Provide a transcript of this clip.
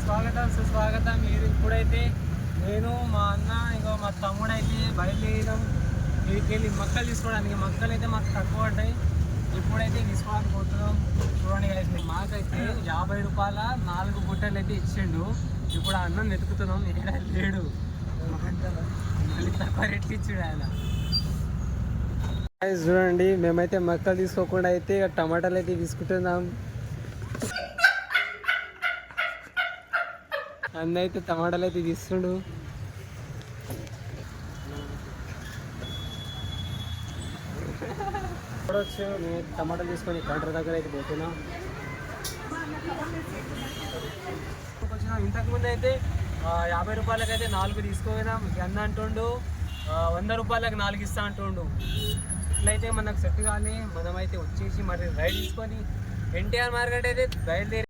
స్వాగతం సుస్వాగతం. మీరు ఇప్పుడైతే నేను మా అన్న ఇంకో మా తమ్ముడు అయితే బయలుదేరాం. వీటికి వెళ్ళి మక్కలు తీసుకోవడానికి. మక్కలు అయితే మాకు తక్కువ పడ్డాయి. ఇప్పుడైతే తీసుకోవడానికి పోతున్నాం. చూడండి guys, మాకైతే 50 రూపాయల 4 బుట్టలు అయితే ఇచ్చిండు. ఇప్పుడు ఆ అన్నం వెతుకుతున్నాం, ఇక్కడ లేడు. మళ్ళీ తక్కువ రేట్లు ఇచ్చాడు ఆయన. చూడండి, మేమైతే మక్కలు తీసుకోకుండా అయితే టమాటాలు అయితే తీసుకుంటున్నాం. అన్న అయితే టమాటాలు అయితే తీస్తుండు. చూడవచ్చు, నేను టమాటాలు తీసుకొని కౌంటర్ దగ్గర అయితే పోతున్నాం. ఇంతకుముందు అయితే 50 రూపాయలకి అయితే 4 తీసుకోపోయినాం. అన్న అంటుండు 100 రూపాయలకి 4 ఇస్తా అంటుండు. ఇట్లయితే మనకు సెట్ కావాలి. మనమైతే వచ్చేసి మరి రైడ్ తీసుకొని ఎన్టీఆర్ మార్కెట్ అయితే బయలుదేరి